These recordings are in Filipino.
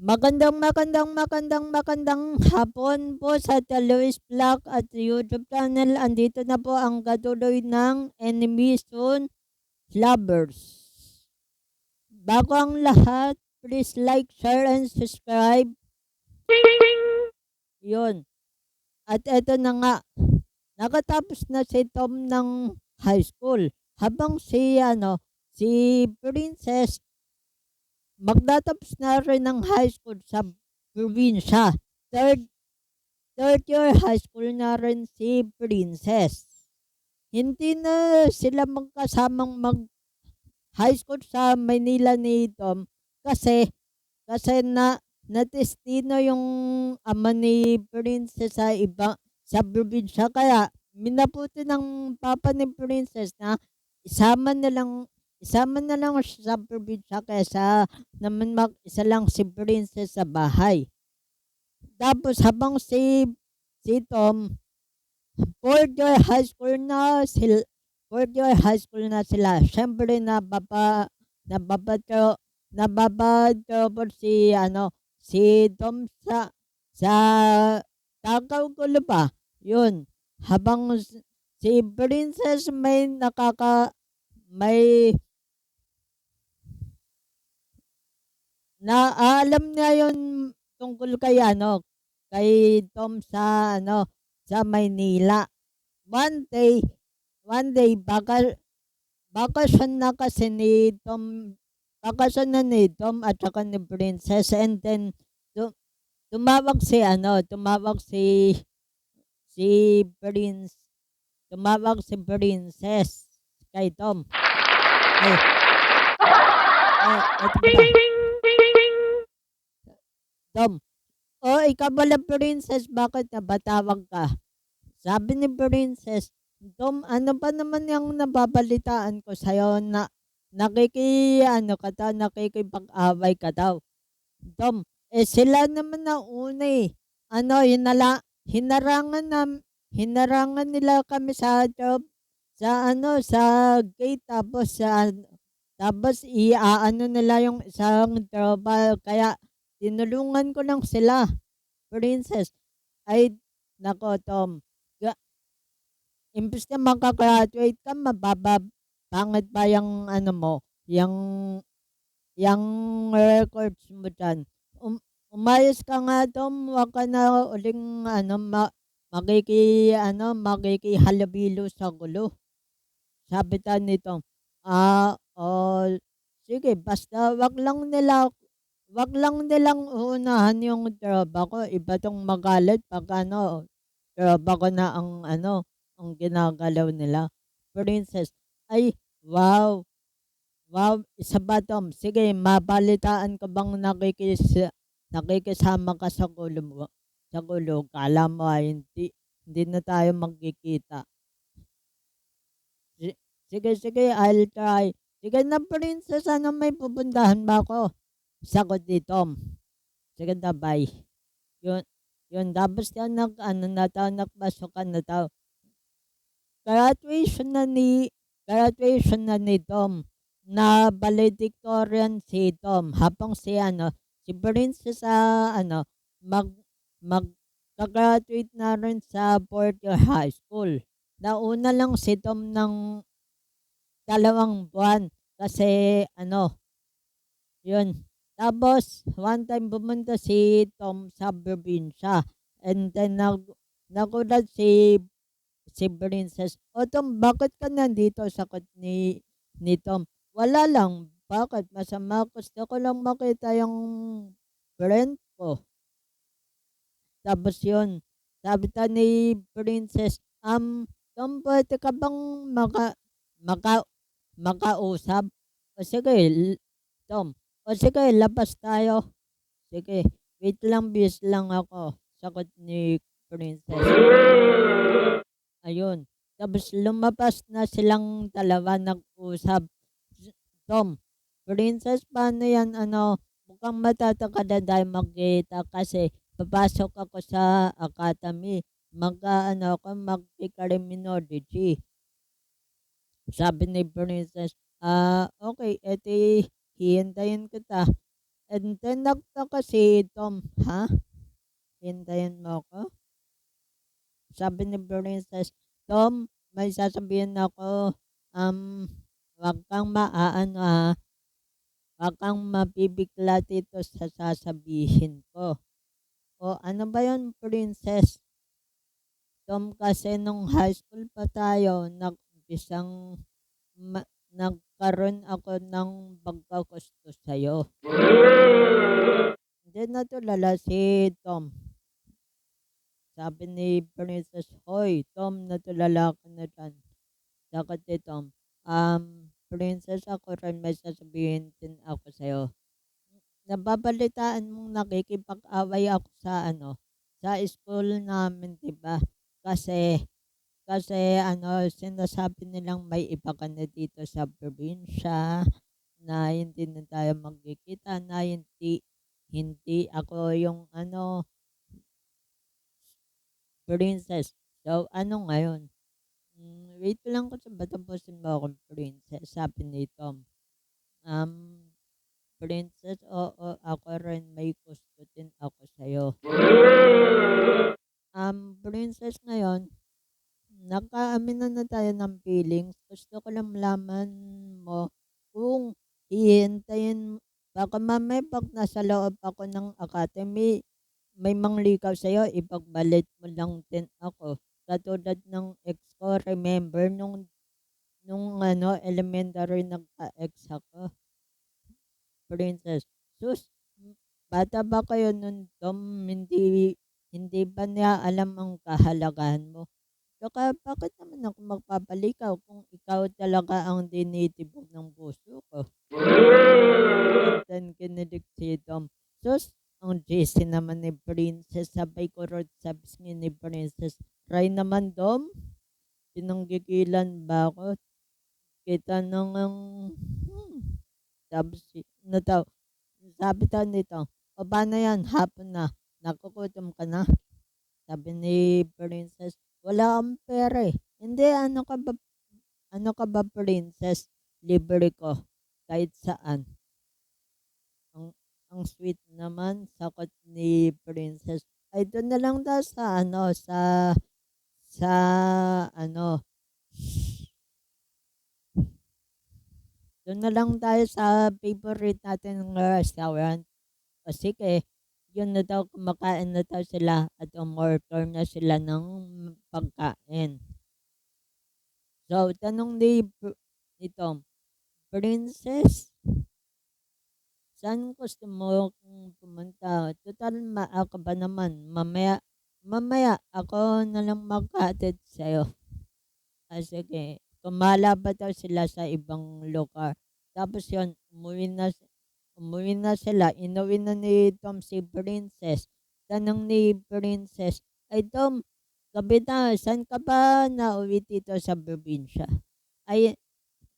Magandang hapon po sa Luis Vlog at YouTube channel. Andito na po ang katuloy ng Enemy Soon Lovers. Bago ang lahat, please like, share, and subscribe. Yun. At eto na nga, nakatapos na si Tom ng high school. Habang si Princess magtatapos na rin ng high school sa probinsya. Third, third year high school na rin si Princess. Hindi na sila magkasamang mag-high school sa Maynila ni Tom kasi natestino yung ama ni Princess sa probinsya. Kaya minabuti ng papa ni Princess na isama na lang siya sa probinsya kaysa naman mag-isa lang si Princess sa bahay. Tapos habang si Tom, fourth year high school na sila. Siyempre nababad trouble si Tom sa Takaw Gulo pa. Yun. Habang si Princess may alam niya yun tungkol kay Tom sa Maynila. One day bakasyon na kasi ni Tom, bakasyon na ni Tom at saka ni Princess, and then tumawag si Princess kay Tom. Ay, eto pala. Tom, ikaw pala Princess, bakit nabatawag ka? Sabi ni Princess, Tom, ano pa naman yung nababalitaan ko sa'yo na nakikipag-away ka daw. Tom, sila naman na una eh. Hinarangan nila kami sa job, sa gate, tapos nila yung isang tropa, kaya tinulungan ko lang sila. Princess, ay nako Tom, imbes na makagraduate ka, pangit pa yung yung records mo dyan. Umayos ka nga Tom, wag ka na uling makikihalubilo sa gulo. Sabi ta nito, sige, basta wag lang nilang uunahan yung tropa ko. Iba tong magalit pag tropa ko na ang ginagalaw nila. Princess, ay, wow, isa ba Tom? Sige, mabalitaan ko bang nakikisama ka sa gulo mo? Sa gulo, kala mo ay hindi na tayo magkikita. Sige, I'll try. Sige na, Princess, may pupuntahan ba ako? Sagot ni Tom. Sige na, bye. Yun, tapos yan nagpasukan na tao. Graduation na ni Tom. Na valedictorian si Tom. Habang si Princess mag-graduate na rin sa fourth year high school. Nauna lang si Tom ng 2 buwan kasi yun. Tapos one time pumunta si Tom sa probinsya, and then nagulat si Princess, "O Tom, bakit ka nandito?" Sagot ni Tom, "Wala lang, bakit masama? Gusto ko lang makita yung friend ko." Tapos yun, sabi ta ni Princess, Tom, pwede ka bang maka, makausap? O sige, Tom, o sige, labas tayo. Sige, wait lang, bis lang ako. Sagot ni Princess. Ayun. Tapos lumabas na silang dalawa nag-usap. Tom, Princess, paano yan? Mukhang matataka na tayo magkita kasi papasok ako sa academy. Mag-criminology. Sabi ni Princess, okay, eti hihintayin kita. And then nagtaka si Tom, "Ha? Hintayin mo ako?" Sabi ni Princess, "Tom, may sasabihin ako, um, 'wag kang maaano, ha, 'wag kang mabibigla dito sa sasabihin ko." "O ano ba 'yun, Princess?" "Tom, kasi nung high school pa tayo nag-umpisang nagkaroon ako ng pagkagusto sa'yo." Hindi natulala si Tom. Sabi ni Princess, "Hoy Tom, natulala ka na diyan." Sagot ni Tom, "Princess, ako rin may sasabihin din ako sa'yo. Nababalitaan mong nakikipag-away ako sa ano, sa school namin, 'di ba? Kasi kasi ano, sinasabi nilang may iba ka na dito sa probinsya, na hindi na tayo magkikita, na hindi hindi ako yung ano, princess. So ano ngayon?" "Wait lang kasi patapusin mo akong princess," sabi ni Tom. Um, "Princess, oo, ako rin may gusto din ako sa'yo." "Princess, ngayon nagkaaminan na tayo ng feelings. Gusto ko lang malaman mo kung hihintayin, baka mamaya 'pag nasa loob ako ng academy, may mangligaw sa'yo, ipagbalit mo lang din ako. Katulad ng ex ko, remember nung ano, elementary nagka-ex ako, Princess." "Sus, bata ba kayo nun, Tom, hindi hindi ba niya alam ang kahalagahan mo? Tsaka bakit naman ako magpapaligaw kung ikaw talaga ang dinidibog ng puso ko?" And then kinilig si Tom. "Sus, ang GC naman ni Princess," sabay kurot sa pisngi ni Princess. "Try naman, Dom, pinanggigilan ba ako? Kita na ngang hmm." Tapos sabi daw nito, "O paano 'yan, hapon na, nagugutom ka na?" Sabi ni Princess, "Wala akong pera, eh." "Hindi, ano ka ba, Princess, libre ko kahit saan." Ang sweet naman, sagot ni Princess. "Ay dun na lang daw sa ano, sa ano, dun na lang tayo sa favorite nating restaurant." O sige, yun na daw, kumakain na daw sila at umorder na sila ng pagkain. So tanong ni Tom, "Princess, saan gusto mo pumunta? Tutal maaga pa naman, mamaya mamaya ako na lang maghahatid sa'yo." Sige, kumala pa daw sila sa ibang lugar. Tapos yun, umuwi na sila, inuwi na ni Tom si Princess. Tanong ni Princess, "Ay Tom, gabi na, saan ka ba nauwi dito sa probinsya?" Ay,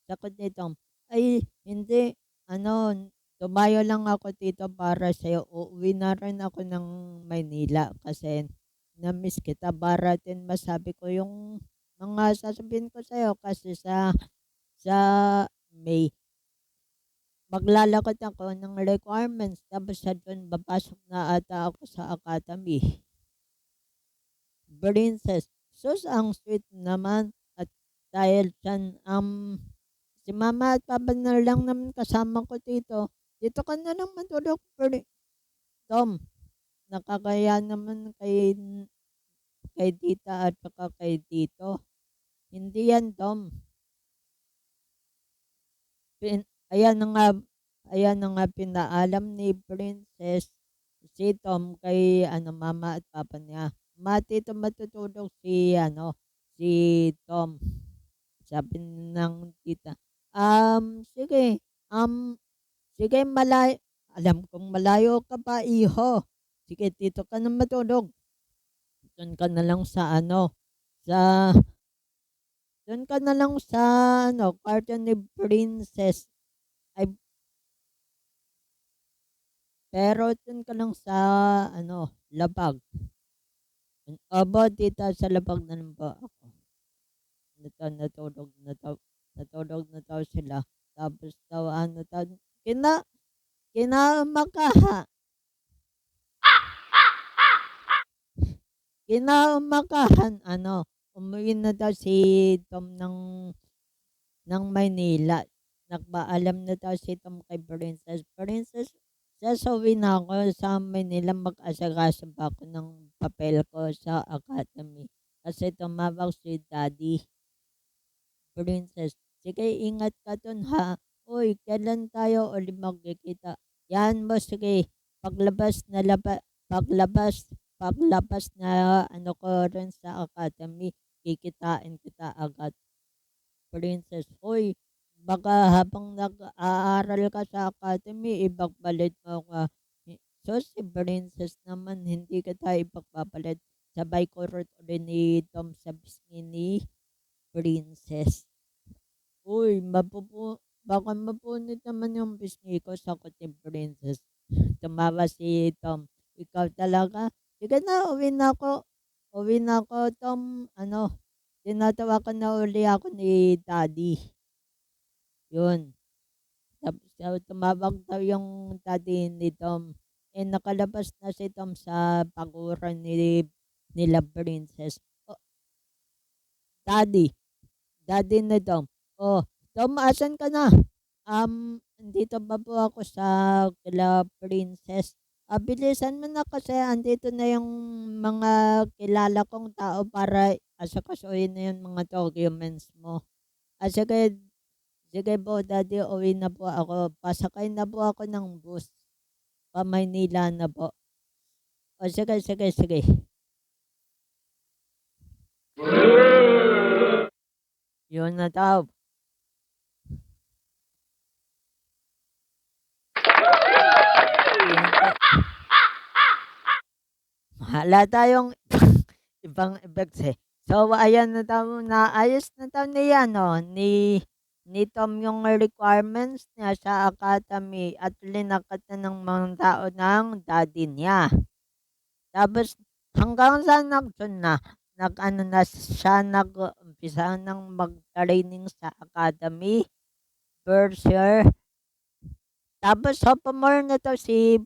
sagot ni Tom, "Ay hindi, ano, dumayo lang ako dito para sa'yo. Uuwi na rin ako ng Maynila kasi na-miss kita, para din masabi ko yung mga sasabihin ko sa'yo, kasi sa May maglalakad ako ng requirements, tapos sa dun papasok na ata ako sa academy." Princess, sus, ang sweet naman, at dahil diyan, si mama at papa na lang naman kasama ko dito. Dito ka na lang matulog, Tom. Nakakaya naman kay tita at saka kay tito. Hindi yan, Tom. Pin ayan na nga ayan na nga pinaalam ni Princess si Tom kay ano, mama at papa niya. "Dito matutulog si ano, si Tom." Sabi ng tita, Sige, sige, alam kong malayo ka pa, iho. Sige, dito ka na matulog. Dun ka na lang sa ano, sa dun ka na lang sa ano, kwarto ni Princess. Ay, pero dun ka lang sa ano, labag. Opo tita, sa labag na lang po ako. Natulog na daw sila. Tapos daw ano daw, kina Kinaumagahan kinaumagahan ano, umuwi na daw si Tom ng Maynila. Nagpaalam na daw si Tom kay Princess, "Princess, sasauwi na ako sa Maynila, mag-asikaso pa ako ng papel ko sa academy." Kasi tumawag si Daddy. "Princess, sige ingat ka dun ha. Uy, kailan tayo uli magkikita?" "Yan mo sige, paglabas na paglabas paglabas na ano ko rin sa academy, kikitain kita agad." "Princess, uy, baka habang nag-aaral ka sa academy ipagpalit mo ka." "Sus, si Princess naman, hindi kita ipagpapalit." Sabay kurot uli ni Tom sa pisngi ni Princess. "Uy, baka mapunit naman yung pisngi ko," sagot ni Princess. Tumawa si Tom. "Ikaw talaga? Sige na, uwi na ako Tom, ano, tinatawagan na uli ako ni Daddy." Yun, tapos tumawag daw yung daddy ni Tom. Nakalabas na si Tom sa bakuran nila Princess. "Oh, Daddy, Daddy ni Tom. Oh, Tom, asan ka na?" Andito pa po ako sa kila Princess." Bilisan mo na kasi andito na yung mga kilala kong tao para asikasuhin na yung mga documents mo." Sige, sige po Daddy, uwi na po ako. Pasakay na po ako ng bus. Pa-Maynila na po. O sige, sige, sige. Yun na daw. Yun po. Hala tayong ibang effects eh. So, ayan na daw, naayos na daw ni ano, ni Tom yung requirements niya sa academy at linakat na ng mga tao ng daddy niya. Tapos hanggang sa nag-ano na siya, nag-umpisa ng mag-training sa academy, first year. Tapos sophomore na 'to si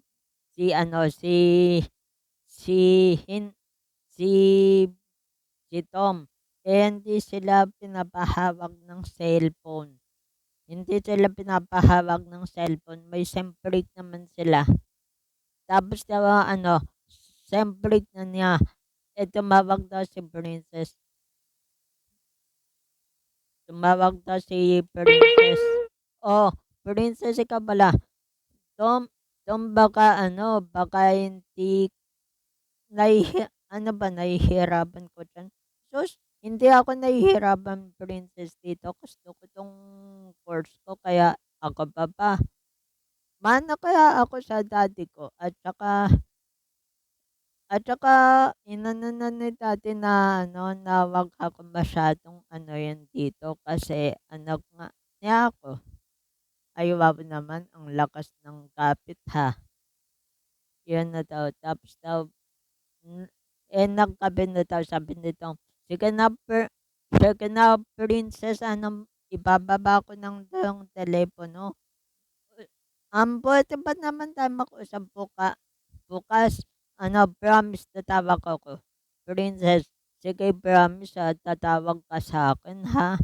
ano, si hin si si Tom, hindi sila pinapahawak ng cellphone. Hindi sila pinapahawak ng cellphone, may SIM break naman sila. Tapos daw ano, SIM break na niya, tumawag daw si Princess. Tumawag daw si Princess. "Oh, Princess ikaw pala. Tom, Tom baka ano, baka hindi ano ba nahihirapan ko diyan?" "Sus, hindi ako nahihirapan Princess dito, gusto ko 'tong course ko kaya ako pa. Mana kaya ako sa daddy ko at saka inano na ni daddy na ano, na 'wag ako masyadong ano 'yan dito kasi anak nga niya ako." Ay, wow naman ang lakas ng kapit ha. Yun na daw tapos daw Hmm, nagkape na daw sabi nito, "Sige na sige na Princess, ano, ibababa ko ng yung telepono. Puwede ba naman tayo mag-usap bukas? Ano, promise tatawag ako." "Princess, sige promise, tatawag ka sa'kin ha?"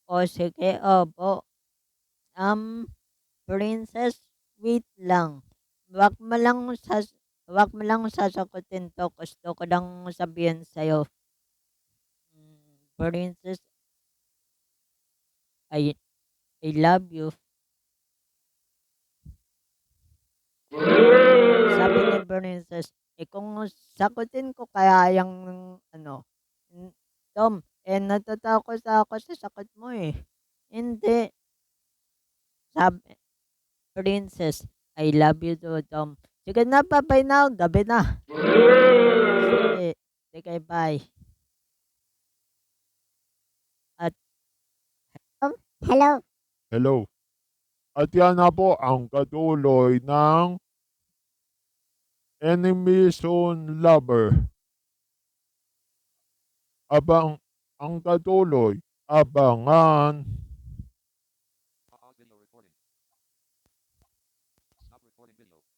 "O sige, opo." Um, Princess, wait lang. Wag mo lang sas wag mo lang sasagutin 'to, gusto ko lang sabihin sa'yo. Princess, I I love you." Sabi ni Princess, kung sagutin ko kaya yung ano, hmm, Tom, natatakot ako sa sagot mo, eh. "Hindi." Sabi Princess, "I love you too, Tom." "Sige na, ba-bye na, gabi na." "Sige, sige bye." At hello. Hello. At yan na po ang katuloy ng Enemy Soon Lover. Ang katuloy, abangan. Recording video.